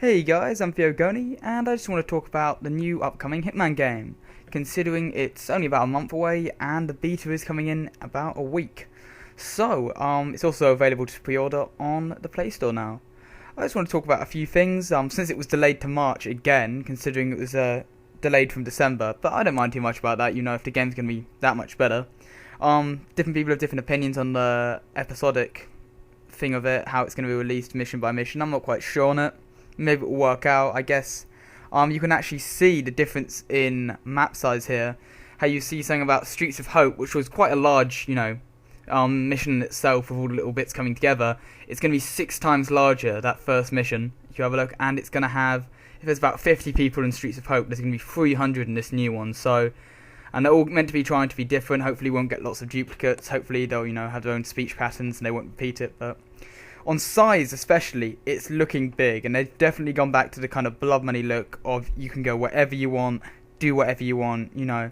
Hey guys, I'm Theo, and I just want to talk about the new upcoming Hitman game, considering it's only about a month away and the beta is coming in about a week. So, it's also available to pre-order on the Play Store now. I just want to talk about a few things, since it was delayed to March again, considering it was delayed from December, but I don't mind too much about that, if the game's going to be that much better. Different people have different opinions on the episodic thing of it, how it's going to be released mission by mission. I'm not quite sure on it. Maybe it will work out, I guess. You can actually see the difference in map size here. How you see something about Streets of Hope, which was quite a large, mission in itself with all the little bits coming together. It's going to be 6 times larger, that first mission, if you have a look. And it's going to have, if there's about 50 people in Streets of Hope, there's going to be 300 in this new one. So, and they're all meant to be trying to be different. Hopefully won't get lots of duplicates. Hopefully they'll, have their own speech patterns and they won't repeat it. But on size especially, it's looking big, and they've definitely gone back to the kind of blood money look of you can go wherever you want, do whatever you want, I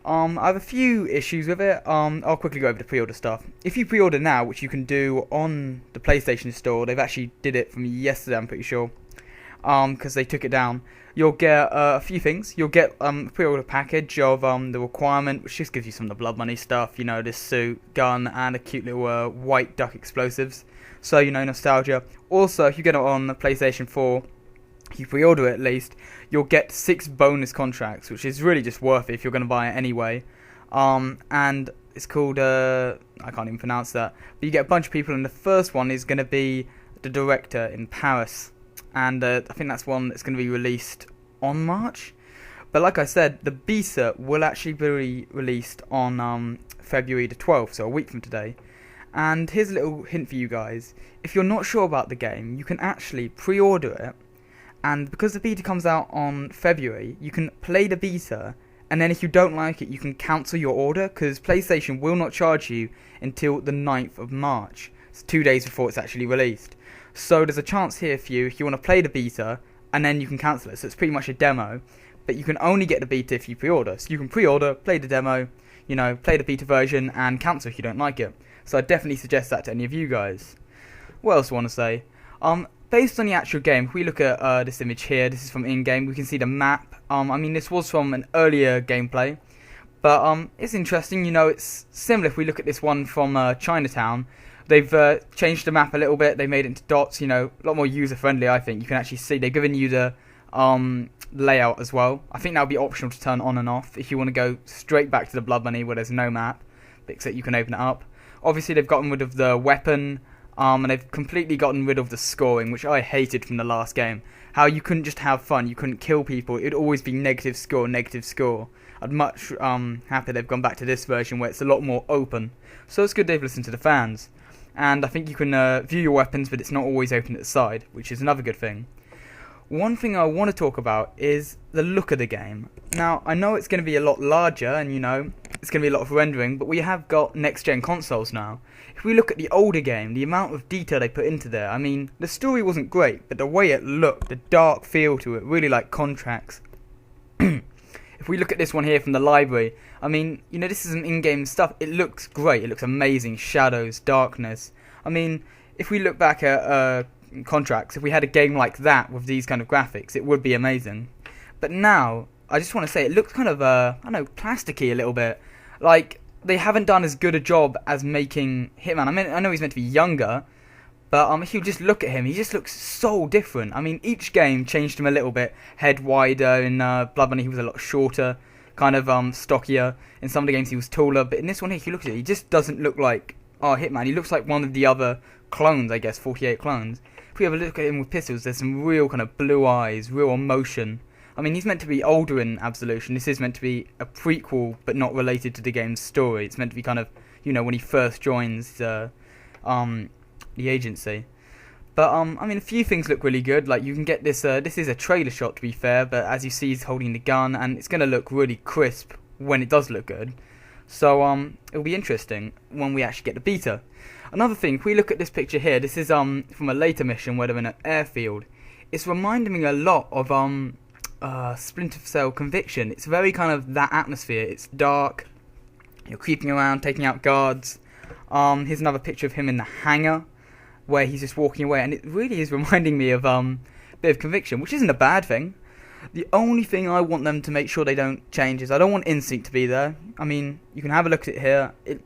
have a few issues with it. I'll quickly go over the pre-order stuff. If you pre-order now, which you can do on the PlayStation Store, they've actually did it from yesterday, I'm pretty sure, because they took it down. You'll get a few things. You'll get a pre-order package of the requirement, which just gives you some of the blood money stuff, this suit, gun, and a cute little white duck explosives. So, nostalgia. Also, if you get it on the PlayStation 4, if you pre-order it at least, you'll get 6 bonus contracts, which is really just worth it if you're going to buy it anyway. And it's called, I can't even pronounce that. But you get a bunch of people, and the first one is going to be the director in Paris. And I think that's one that's going to be released on March. But like I said, the beta will actually be released on February the 12th, so a week from today. And here's a little hint for you guys. If you're not sure about the game, you can actually pre-order it. And because the beta comes out on February, you can play the beta. And then if you don't like it, you can cancel your order. Because PlayStation will not charge you until the 9th of March. It's 2 days before it's actually released. So there's a chance here for you if you want to play the beta. And then you can cancel it. So it's pretty much a demo. But you can only get the beta if you pre-order. So you can pre-order, play the demo, play the beta version, and cancel if you don't like it. So I definitely suggest that to any of you guys. What else do I want to say? Based on the actual game, if we look at this image here, this is from in-game, we can see the map. This was from an earlier gameplay. But it's interesting, it's similar if we look at this one from Chinatown. They've changed the map a little bit, they made it into dots, a lot more user-friendly, I think. You can actually see, they've given you the layout as well. I think that'll be optional to turn on and off if you want to go straight back to the blood money where there's no map, except you can open it up. Obviously, they've gotten rid of the weapon, and they've completely gotten rid of the scoring, which I hated from the last game. How you couldn't just have fun, you couldn't kill people, it'd always be negative score, negative score. I'd much happier they've gone back to this version where it's a lot more open. So it's good they've listened to the fans. And I think you can view your weapons, but it's not always open at the side, which is another good thing. One thing I want to talk about is the look of the game. Now, I know it's going to be a lot larger, and it's going to be a lot of rendering, but we have got next-gen consoles now. If we look at the older game, the amount of detail they put into there, the story wasn't great, but the way it looked, the dark feel to it, really like contracts. If we look at this one here from the library, this is some in-game stuff. It looks great, it looks amazing, shadows, darkness. If we look back at contracts, if we had a game like that with these kind of graphics, it would be amazing. But now, I just want to say, it looks kind of, plasticky a little bit. Like, they haven't done as good a job as making Hitman. I know he's meant to be younger, but if you just look at him, he just looks so different. Each game changed him a little bit. Head wider, in Blood Money he was a lot shorter, kind of stockier. In some of the games he was taller, but in this one here, if you look at it, he just doesn't look like Hitman. He looks like one of the other clones, I guess, 48 clones. If we have a look at him with pistols, there's some real kind of blue eyes, real emotion. He's meant to be older in Absolution. This is meant to be a prequel, but not related to the game's story. It's meant to be kind of, when he first joins the agency. But, a few things look really good. Like, you can get this, this is a trailer shot, to be fair, but as you see, he's holding the gun, and it's going to look really crisp when it does look good. So, it'll be interesting when we actually get the beta. Another thing, if we look at this picture here, this is, from a later mission where they're in an airfield. It's reminding me a lot of, Splinter Cell Conviction. It's very kind of that atmosphere. It's dark, you're creeping around, taking out guards. Here's another picture of him in the hangar, where he's just walking away, and it really is reminding me of bit of conviction, which isn't a bad thing. The only thing I want them to make sure they don't change is I don't want Inseat to be there. I mean, you can have a look at it here. It,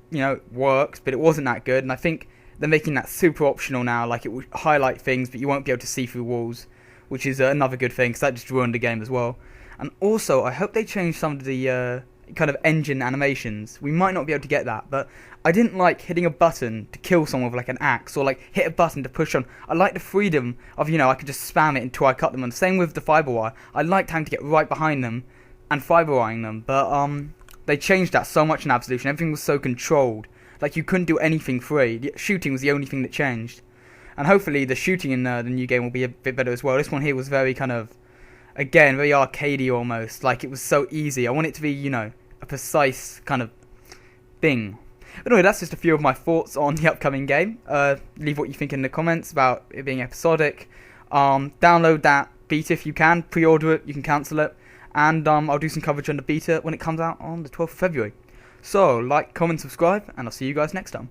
works, but it wasn't that good. And I think they're making that super optional now. Like, it will highlight things, but you won't be able to see through walls, which is another good thing, because that just ruined the game as well. And also, I hope they change some of the kind of engine animations. We might not be able to get that, but I didn't like hitting a button to kill someone with like an axe, or like hit a button to push on. I like the freedom of, I could just spam it until I cut them. And same with the fiber wire. I liked having to get right behind them and fiber wiring them, but they changed that so much in Absolution. Everything was so controlled. Like, you couldn't do anything free. The shooting was the only thing that changed. And hopefully the shooting in the new game will be a bit better as well. This one here was very kind of, again, very arcadey almost. Like, it was so easy. I want it to be, a precise kind of thing. But anyway, that's just a few of my thoughts on the upcoming game. Leave what you think in the comments about it being episodic. Download that beta if you can. Pre-order it. You can cancel it. And I'll do some coverage on the beta when it comes out on the 12th of February. So, like, comment, subscribe, and I'll see you guys next time.